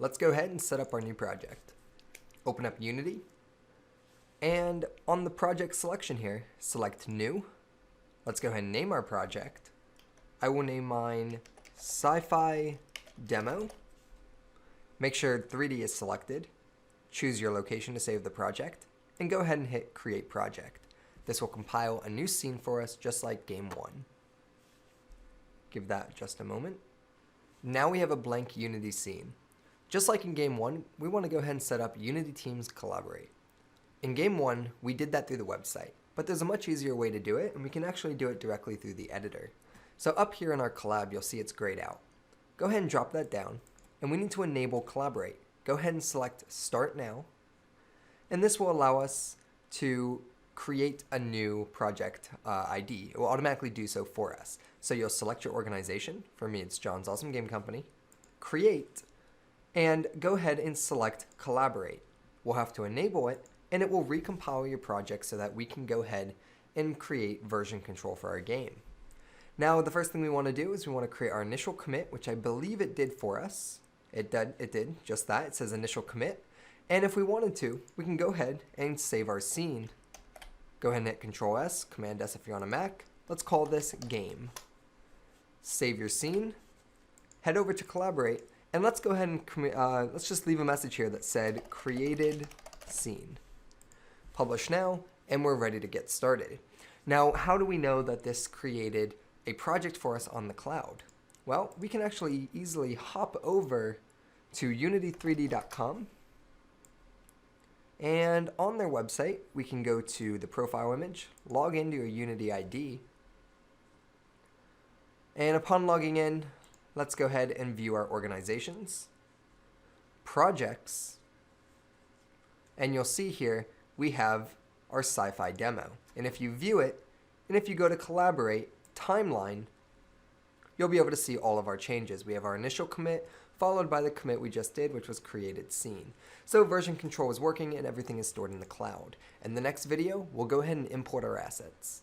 Let's go ahead and set up our new project. Open up Unity, and on the project selection here, select New. Let's go ahead and name our project. I will name mine Sci-Fi Demo. Make sure 3D is selected. Choose your location to save the project, and go ahead and hit Create Project. This will compile a new scene for us just like Game 1. Give that just a moment. Now we have a blank Unity scene. Just like in Game 1, we want to go ahead and set up Unity Teams Collaborate. In Game 1, we did that through the website, but there's a much easier way to do it, and we can actually do it directly through the editor. So up here in our collab, you'll see it's grayed out. Go ahead and drop that down, and we need to enable Collaborate. Go ahead and select Start Now, and this will allow us to create a new project ID. It will automatically do so for us. So you'll select your organization. For me, it's John's Awesome Game Company. Create, and go ahead and select Collaborate. We'll have to enable it, and it will recompile your project so that we can go ahead and create version control for our game. Now, the first thing we want to do is we want to create our initial commit, which I believe it did for us. It did just that. It says initial commit. And if we wanted to, we can go ahead and save our scene. Go ahead and hit Control S, Command S if you're on a Mac. Let's call this game. Save your scene. Head over to Collaborate, and let's go ahead and let's just leave a message here that said created scene. Publish now, and we're ready to get started. Now, how do we know that this created a project for us on the cloud? Well, we can actually easily hop over to unity3d.com, and on their website, we can go to the profile image, log into your Unity ID, and upon logging in, let's go ahead and view our organizations, projects, and you'll see here we have our sci-fi demo. And if you view it, and if you go to Collaborate, Timeline, you'll be able to see all of our changes. We have our initial commit, followed by the commit we just did, which was created scene. So version control is working and everything is stored in the cloud. In the next video, we'll go ahead and import our assets.